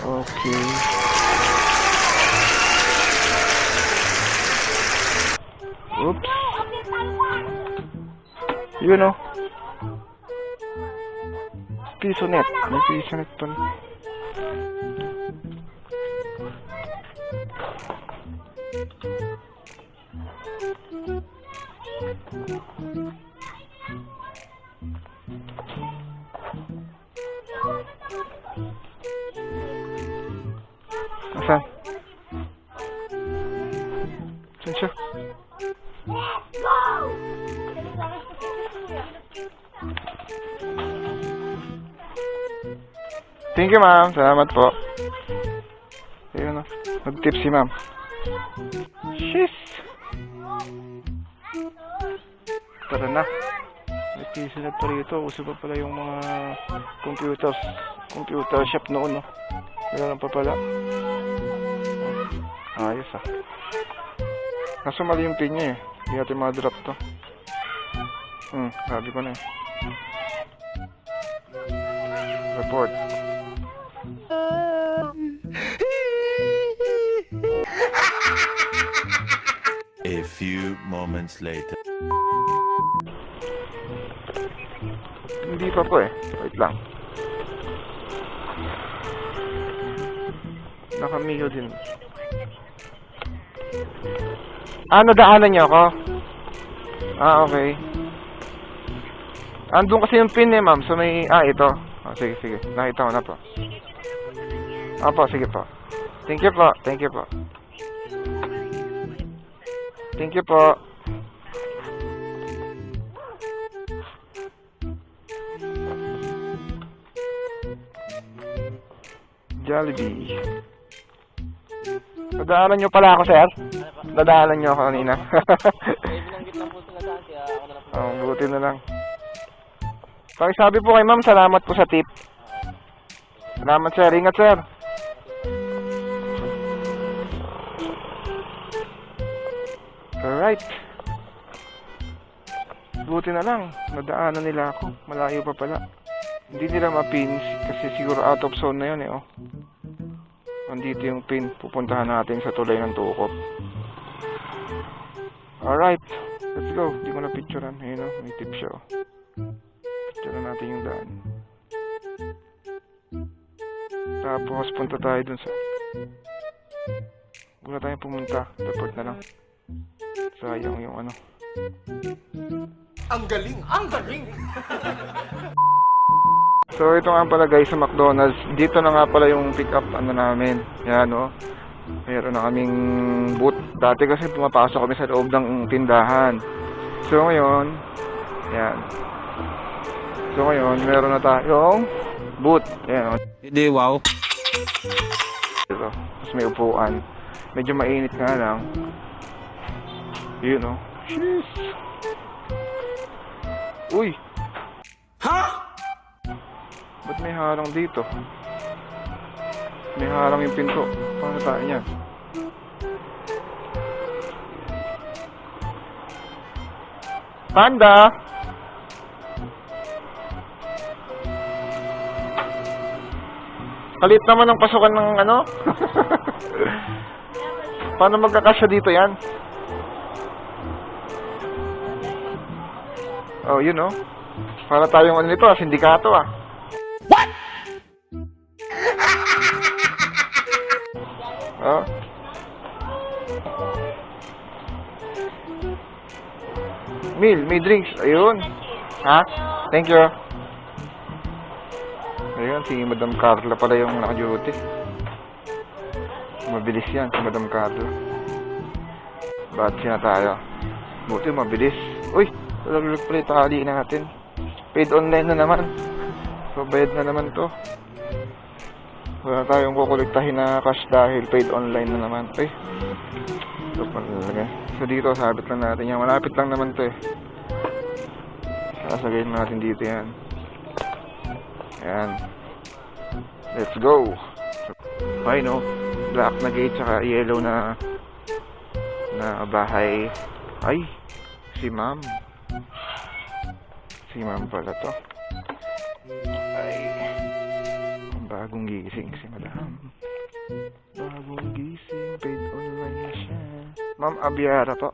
Okay. Oops. Yun o. Piso net. May piso net pa. Asan? Saan siya? Thank you, ma'am. Salamat po. Ayun o. Nag-tip si ma'am. Shiz! Tara na. May piso na pa rito. Uso pa pala yung mga computer shop noon, no? Meron pa pala. Ayos, ah. Kaso mali yung pin niya, eh. Hindi natin ma-drop to. Sabi ko na, eh. Report. A few moments later. Hindi pa po, eh. Wait lang. Nakamiyo din. Nadaanan niyo ako? Okay. Andun kasi yung pin, eh, ma'am. So may... ito. Sige, sige. Nakita ko na po. Opo, sige po. Thank you po. Thank you po. Thank you po. Jollibee. Nadaanan nyo pala ako, sir? Nadaanan nyo ako kanina. Buti na lang. Pakisabi po kay ma'am, salamat po sa tip. Salamat, sir. Ingat, sir. Alright. Buti na lang. Nadaanan nila ako. Malayo pa pala. Hindi nila ma-pin kasi siguro out of zone na yun, eh, oh. Nandito yung pin. Pupuntahan natin sa tulay ng tukop. Alright. Let's go. Hindi ko na picturean. Ayun, oh. May tip siya, oh. Picturean natin yung daan. Tapos, punta tayo dun sa... Wala tayong pumunta. Report na lang. Sayang yung ano. Ang galing! Ang galing! So, ito nga pala guys sa McDonald's. Dito na nga pala yung pick up ano namin. Yan, no? Meron na kaming booth. Dati kasi pumapasok kami sa loob ng tindahan. So, ngayon, yan. So, ngayon, meron na tayong booth. Yan, no? Hindi, wow. Ito. Tapos may upuan. Medyo mainit nga lang. Yun, no? Jeez. Uy! Ha? Ba't may harang dito? May harang yung pinto. Paano tayo niyan? Panda! Kalit naman ang pasukan ng ano? Paano magkakasya dito yan? Oh, yun, oh. Para tayong ano nito, sindikato, ah. What? Oh. May drinks. Ayun. Ha? Thank you. Ayun, si Madam Carla pala yung naka-duty. Mabilis yan, si Madam Carla. Batch na tayo. Buti, mabilis. Uy! Talagang pala tali natin. Paid online na naman. So, bayad na naman to. Wala tayong kukolektahin na cash dahil paid online na naman. Ay. Ito pa talaga. So, dito, sabit lang natin yan. Malapit lang naman to, eh. Sasagayin natin dito yan. Ayan. Let's go. Okay, no? Black na gate, saka yellow na bahay. Ay, si ma'am. Si ma'am pala to. Ay. Bagong gising si madam. Bagong gising, paid online na siya. Ma'am, Abiara po.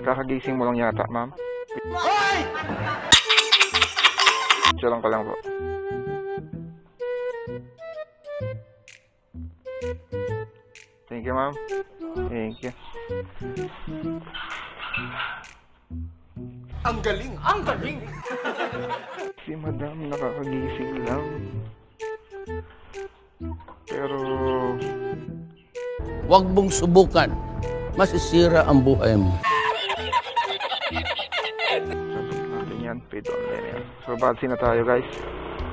Kakagising mo lang yata, ma'am. Hoy! Lang ko lang po. Thank you, ma'am. Thank you. Ang galing! Ang galing! Si madam nakakagising lang. Pero Huwag mong subukan. Masisira ang buhay mo. sabot natin yan. Paid online yan. So, badsi na tayo, guys.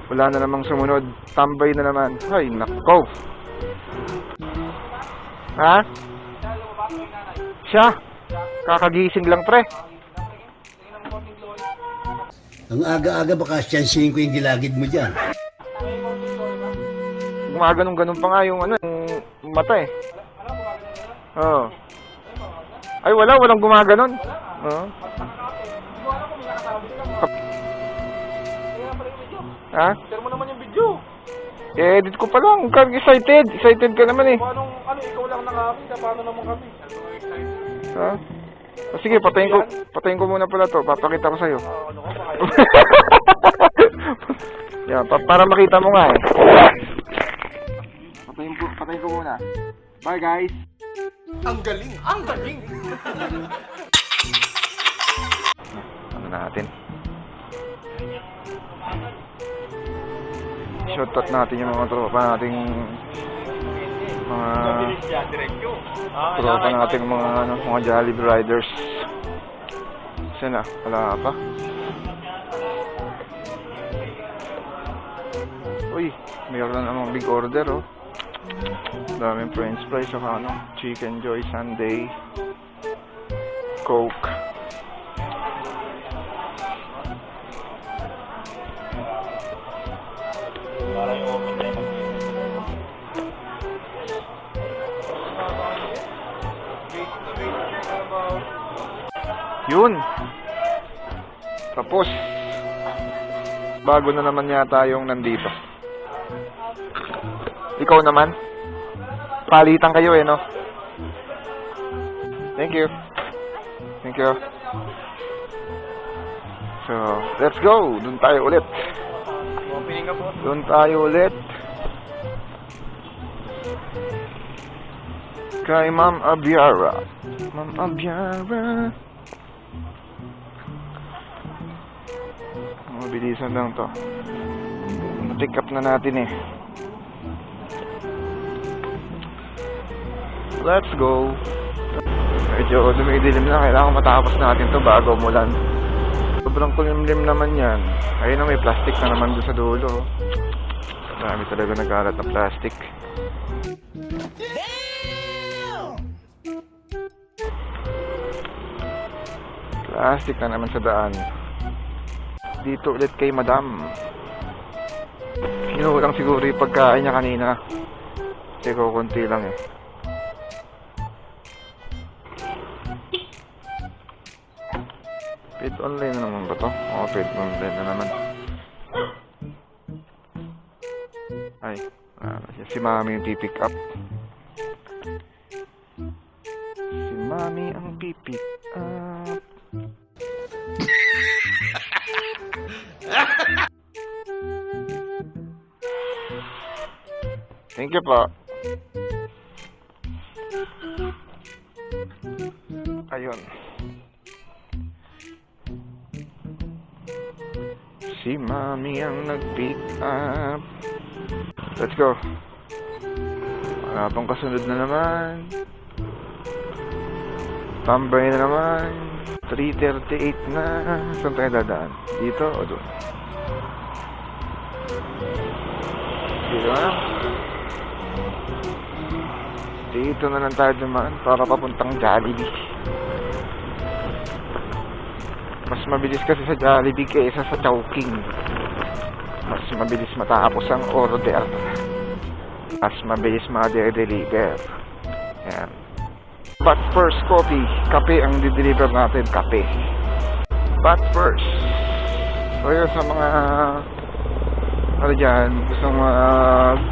Wala na namang sumunod. Tambay na naman. Ay, nako. Ha? Siya? Kakagising lang, pre. Ang aga-aga baka siyansihin ko yung gilagid mo dyan. Gumaganong-ganon pa nga yung ano, yung mata eh. Oo. Ay, walang gumaganon. Oo. Ha? Share mo naman yung video. I-edit ko pa lang. Kag excited. Excited ka naman eh. Paano, ikaw lang nakakita, paano naman kami? Ha? O, sige, patayin ko muna pala to. Papakita ko sa'yo. Ano ka ba kayo? Yan, para makita mo nga eh. Patayin ko muna. Bye, guys. Ang galing! Ang galing! Ano natin? Shoutout natin yung mga tropa nating mga tropa nating mga Jollibee riders. Sana, wala pa. Uy, mayroon na namang big order oh. Daming french fries saka Chicken Joy Sunday, Coke. Yun. Tapos bago na naman yata yung nandito. Ikaw naman. Palitan kayo eh, no? Thank you. Thank you. So, let's go. Doon tayo ulit. Doon tayo ulit. Kay Ma'am Abiara. Ma'am Abiara. Mabilisan lang to. Na-pick up na natin eh. Let's go. Medyo dumidilim na. Kailangan matapos natin to bago umulan. Sobrang kulimlim naman yan. Ayun na, may plastic na naman doon sa dulo. Marami talaga nag-alat na plastic. Plastic na naman sa daan. Dito ulit kay madam. Kinulang siguro yung pagkain niya kanina. Kasi kukunti lang eh. Paid online na naman ba to? Oo, paid online na naman. Ay, si Mami yung pipick up. Si Mami ang pipick up. Thank you po. Ayun. Si Mami ang nag-pick up. Let's go. Wala pang kasunod na naman. Tambay na naman. 3:38 na. Saan tayo dadaan? Dito o doon? Dito na. Dito na lang tayo dumaan para papuntang Jollibee. Mas mabilis kasi sa Jollibee kaysa sa Chowking. Mas mabilis matapos ang order. Mas mabilis ma-deliver. Yan. But first, coffee. Kape ang di-deliver natin. Kape. But first. So yun sa mga ano dyan, gustong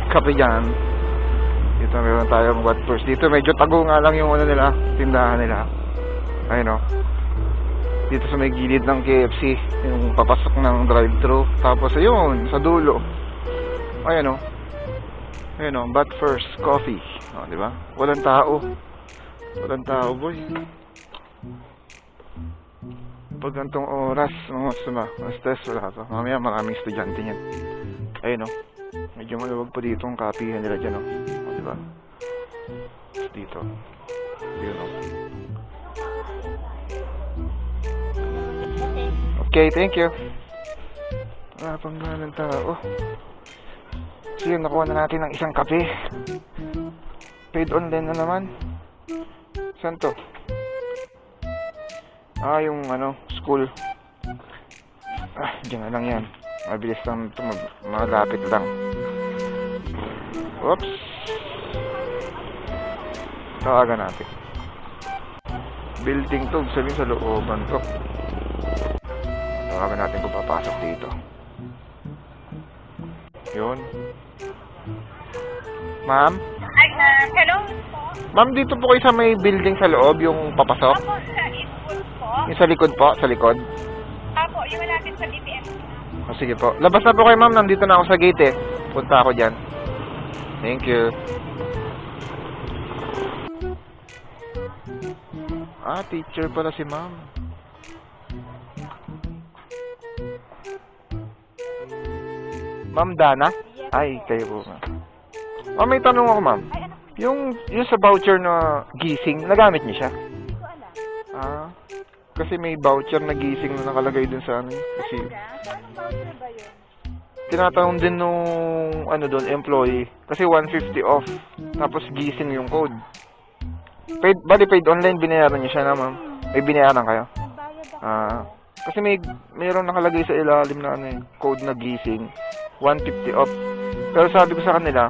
kape dyan, dito meron tayong what first. Dito medyo tago nga lang yung ano nila, tindahan nila. Ayun o. Dito sa may gilid ng KFC, yung papasok ng drive-thru. Tapos ayun, sa dulo. Ayun o. Ayun o, but first, coffee. O, diba? Walang tao. Walang tao, boy. Pag gantong oras, mga suma, mas stress, wala pa. Mamaya maraming estudyante niyan. Ayun o. Medyo maluwag pa dito ang kapihan nila dyan o. O, diba? Dito. Yun o. Okay, thank you. Wala pang ganang tao. So yun, nakuha na natin ng isang kape. Paid online na naman. Saan to? Ah, yung ano, school. Ah, dyan na lang yan. Mabilis lang ito, malapit lang. Oops. Tawagan natin. Building to, sabihin sa looban to. Tawagan natin kung papasok dito. Yun. Ma'am? Ay, hello po. Ma'am, dito po kayo sa may building sa loob, yung papasok? Ako sa Eastwood po. Yung sa likod po, sa likod? Ako, yung natin sa BPM. O, sige po. Labas na po kayo, ma'am. Nandito na ako sa gate eh. Punta ako dyan. Thank you. Ah, teacher pala si ma'am. Ma'am Dana? Ay, kayo po, ma'am. Ma'am, may tanong ako, ma'am. Yung sa voucher na gising, nagamit niyo siya? Ah, kasi may voucher na gising na nakalagay dun sa ano. Kasi tinatanong din nung ano doon, employee. Kasi 150 off. Tapos gising yung code. Paid online, binayaran niyo siya na, ma'am. May binayaran kayo? Ah, kasi mayroong nakalagay sa ilalim na ano, code na gising. 150 off. Pero sabi ko sa kanila,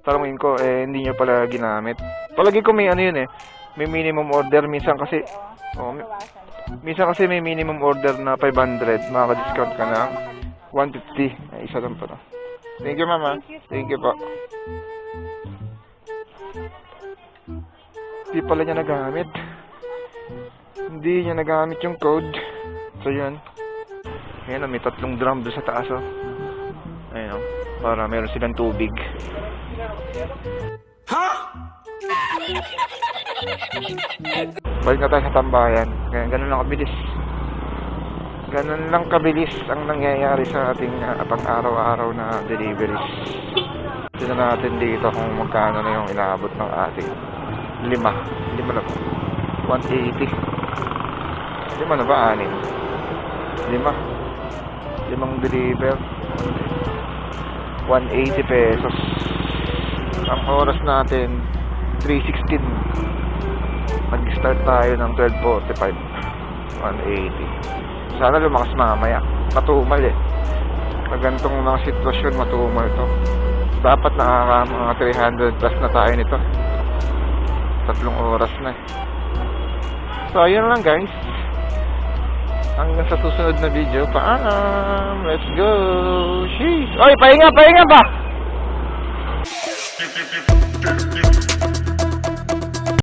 talungin ko, hindi nyo pala ginamit. Palagi ko may ano yun may minimum order. Minsan kasi may minimum order na 500. Makaka-discount ka ng 150. Ay, isa lang pala. Thank you, mama. Thank you po. Hindi pala niya nagamit. Hindi niya nagamit yung code. So, yun. Ayan, may 3 drum doon sa taas, oh. Ayun, para meron silang tubig. Balik na tayo sa tambayan. Ganun lang kabilis. Ganun lang kabilis ang nangyayari sa ating pang-araw-araw na deliveries. Tignan natin dito kung magkano na yung inaabot ng ating 5 na po. 180. 5 na ba? 6? 5 deliver. 180 pesos. Ang oras natin 3:16. Nag-start tayo ng 12:45. 180. Sana lumakas mamaya. Matumal Pag ganitong mga sitwasyon, matumal to. Dapat mga 300 plus na tayo nito. 3 oras na So, ayun lang guys. Hanggang sa susunod na video. Paalam! Let's go! Sheesh! Oy, pahinga ba?